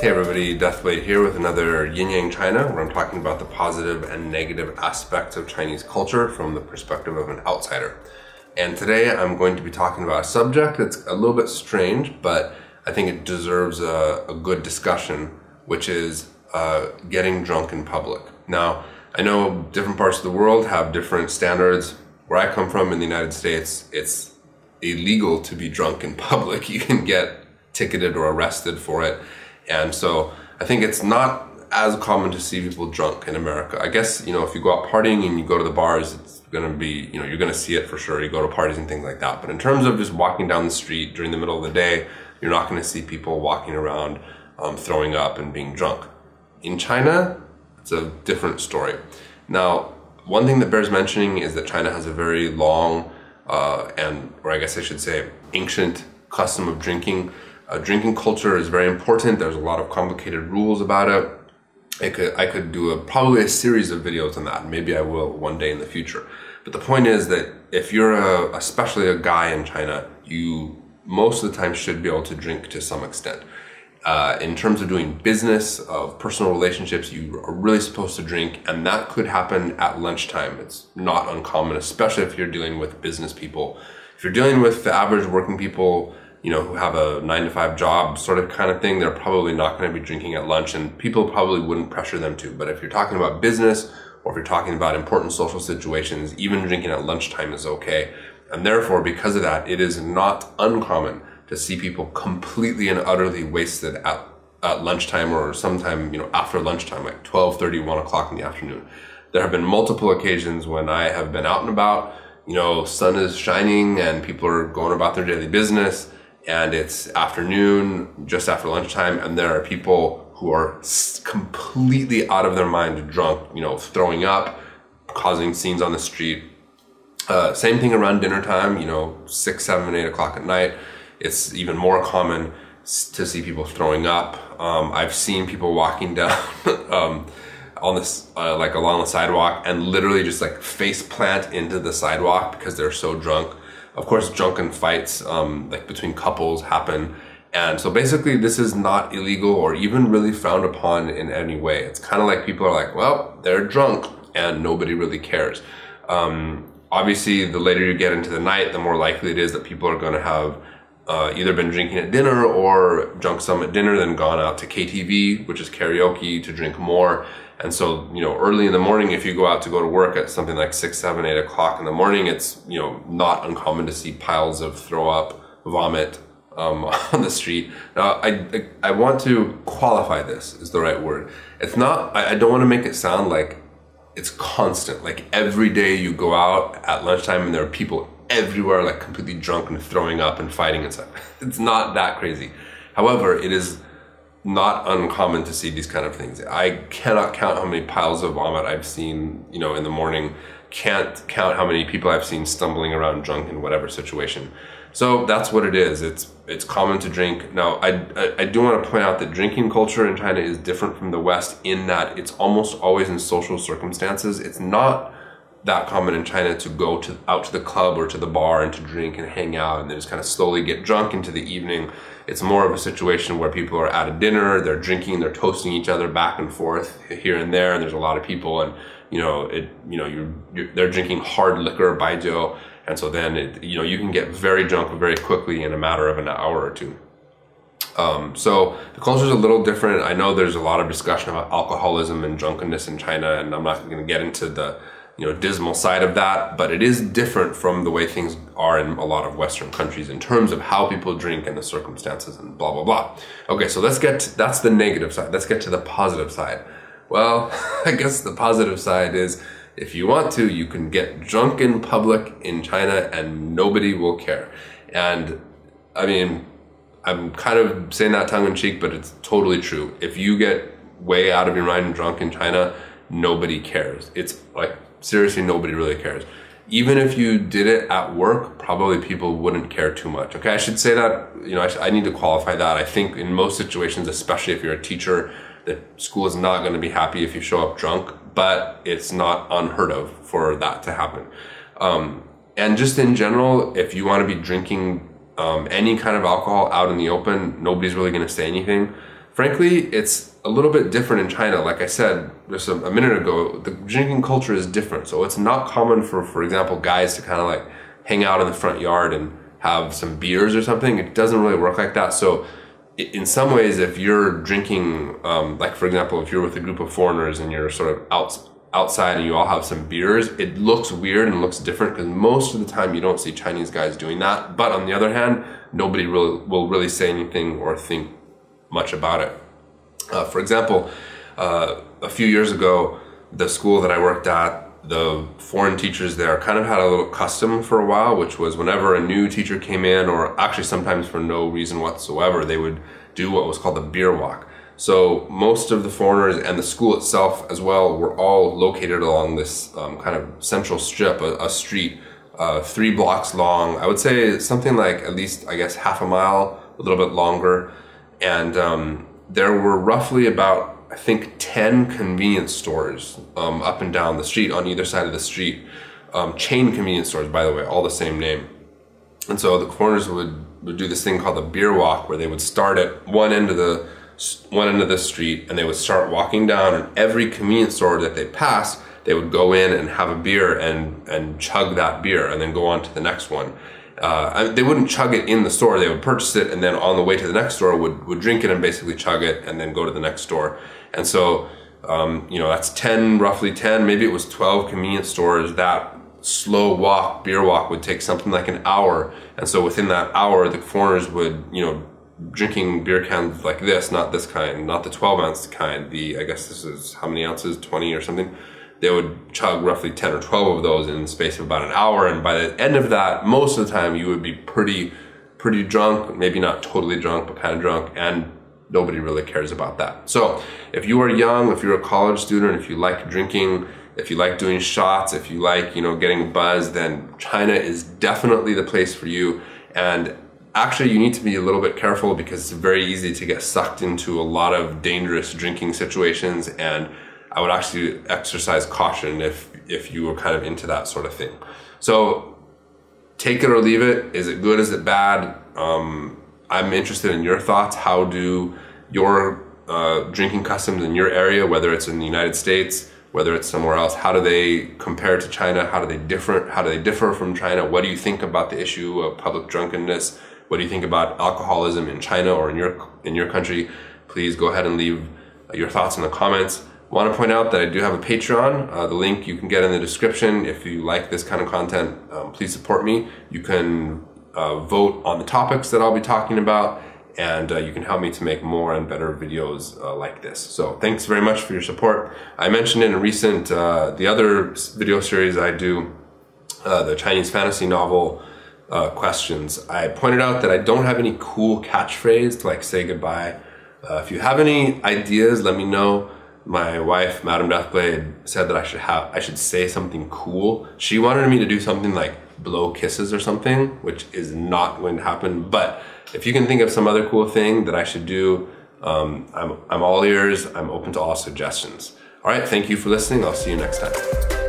Hey everybody, Deathblade here with another Yin Yang China, where I'm talking about the positive and negative aspects of Chinese culture from the perspective of an outsider. And today I'm going to be talking about a subject that's a little bit strange, but I think it deserves a good discussion, which is getting drunk in public. Now, I know different parts of the world have different standards. Where I come from in the United States, it's illegal to be drunk in public. You can get ticketed or arrested for it. And so I think it's not as common to see people drunk in America. I guess, you know, if you go out partying and you go to the bars, it's going to be, you know, you're going to see it for sure. You go to parties and things like that. But in terms of just walking down the street during the middle of the day, you're not going to see people walking around throwing up and being drunk. In China, it's a different story. Now, one thing that bears mentioning is that China has a very long or I guess I should say ancient custom of drinking. Drinking culture is very important. There's a lot of complicated rules about it. I could do probably a series of videos on that. Maybe I will one day in the future. But the point is that if you're especially a guy in China, you most of the time should be able to drink to some extent. In terms of doing business, of personal relationships, you are really supposed to drink, and that could happen at lunchtime. It's not uncommon, especially if you're dealing with business people. If you're dealing with the average working people, you know, who have a 9-to-5 job sort of kind of thing, they're probably not going to be drinking at lunch, and people probably wouldn't pressure them to. But if you're talking about business, or if you're talking about important social situations, even drinking at lunchtime is okay. And therefore, because of that, it is not uncommon to see people completely and utterly wasted at lunchtime, or sometime, you know, after lunchtime, like 12:30, 1 o'clock in the afternoon. There have been multiple occasions when I have been out and about, you know, sun is shining and people are going about their daily business, and it's afternoon, just after lunchtime, and there are people who are completely out of their mind drunk, you know, throwing up, causing scenes on the street. Same thing around dinner time, you know, 6, 7, 8 o'clock at night. It's even more common to see people throwing up. I've seen people walking down on this, like along the sidewalk, and literally just like face plant into the sidewalk because they're so drunk. Of course, drunken fights like between couples happen. And so basically this is not illegal or even really frowned upon in any way. It's kind of like people are like, well, they're drunk and nobody really cares. Obviously, the later you get into the night, the more likely it is that people are going to have either been drinking at dinner or drunk some at dinner, then gone out to KTV, which is karaoke, to drink more. And so, you know, early in the morning, if you go out to go to work at something like 6, 7, 8 o'clock in the morning, it's, you know, not uncommon to see piles of throw up, vomit on the street. Now, I want to qualify this is the right word. It's not, I don't want to make it sound like it's constant, like every day you go out at lunchtime and there are people everywhere like completely drunk and throwing up and fighting and stuff. It's not that crazy. However, it is not uncommon to see these kind of things. I cannot count how many piles of vomit I've seen, you know, in the morning. Can't count how many people I've seen stumbling around drunk in whatever situation. So that's what it is. It's common to drink. Now, I do want to point out that drinking culture in China is different from the West in that it's almost always in social circumstances. It's not that common in China to go out to the club or to the bar and to drink and hang out and then just kind of slowly get drunk into the evening. It's more of a situation where people are at a dinner, they're drinking, they're toasting each other back and forth here and there, and there's a lot of people, and you know, they're drinking hard liquor, baijiu, and so then you know, you can get very drunk very quickly in a matter of an hour or two. So the culture is a little different. I know there's a lot of discussion about alcoholism and drunkenness in China, and I'm not going to get into the, you know, dismal side of that, but it is different from the way things are in a lot of Western countries in terms of how people drink and the circumstances and blah, blah, blah. Okay, so that's the negative side. Let's get to the positive side. Well, I guess the positive side is if you want to, you can get drunk in public in China and nobody will care. And I mean, I'm kind of saying that tongue in cheek, but it's totally true. If you get way out of your mind and drunk in China, nobody cares. It's like, seriously, nobody really cares. Even if you did it at work, probably people wouldn't care too much. Okay, I should say that, you know, I need to qualify that. I think in most situations, especially if you're a teacher, the school is not going to be happy if you show up drunk, but it's not unheard of for that to happen. And just in general, if you want to be drinking any kind of alcohol out in the open, nobody's really going to say anything. frankly, it's a little bit different in China. Like I said just a minute ago, the drinking culture is different. So it's not common for example, guys to kind of like hang out in the front yard and have some beers or something. It doesn't really work like that. So in some ways, if you're drinking, like for example, if you're with a group of foreigners and you're sort of outside and you all have some beers, it looks weird and looks different because most of the time you don't see Chinese guys doing that. But on the other hand, nobody will really say anything or think much about it. For example, a few years ago, the school that I worked at, the foreign teachers there kind of had a little custom for a while, which was whenever a new teacher came in, or actually sometimes for no reason whatsoever, they would do what was called the beer walk. So most of the foreigners and the school itself as well were all located along this kind of central strip, a street, 3 blocks long. I would say something like at least, I guess, half a mile, a little bit longer. And there were roughly about, I think, 10 convenience stores up and down the street on either side of the street. Chain convenience stores, by the way, all the same name. And so the foreigners would do this thing called the beer walk, where they would start at one end of the street and they would start walking down, and every convenience store that they passed, they would go in and have a beer and chug that beer and then go on to the next one. They wouldn't chug it in the store, they would purchase it and then on the way to the next store would drink it and basically chug it and then go to the next store. And so, you know, that's roughly 10, maybe it was 12 convenience stores. That slow walk, beer walk, would take something like an hour. And so within that hour, the foreigners would, you know, drinking beer cans like this, not this kind, not the 12-ounce kind, I guess this is how many ounces, 20 or something. They would chug roughly 10 or 12 of those in the space of about an hour. And by the end of that, most of the time you would be pretty drunk, maybe not totally drunk, but kind of drunk, and nobody really cares about that. So if you are young, if you're a college student, if you like drinking, if you like doing shots, if you like, you know, getting buzzed, then China is definitely the place for you. And actually, you need to be a little bit careful because it's very easy to get sucked into a lot of dangerous drinking situations, and I would actually exercise caution if you were kind of into that sort of thing. So take it or leave it. Is it good? Is it bad? I'm interested in your thoughts. How do your drinking customs in your area, whether it's in the United States, whether it's somewhere else, how do they compare to China? How do they differ from China? What do you think about the issue of public drunkenness? What do you think about alcoholism in China or in your country? Please go ahead and leave your thoughts in the comments. I want to point out that I do have a Patreon. The link you can get in the description. If you like this kind of content, please support me. You can vote on the topics that I'll be talking about, and you can help me to make more and better videos like this. So thanks very much for your support. I mentioned in a recent, the other video series I do, the Chinese fantasy novel questions, I pointed out that I don't have any cool catchphrase to like say goodbye. If you have any ideas, let me know. My wife, Madam Deathblade, said that I should say something cool. She wanted me to do something like blow kisses or something, which is not going to happen. But if you can think of some other cool thing that I should do, I'm all ears. I'm open to all suggestions. All right, thank you for listening. I'll see you next time.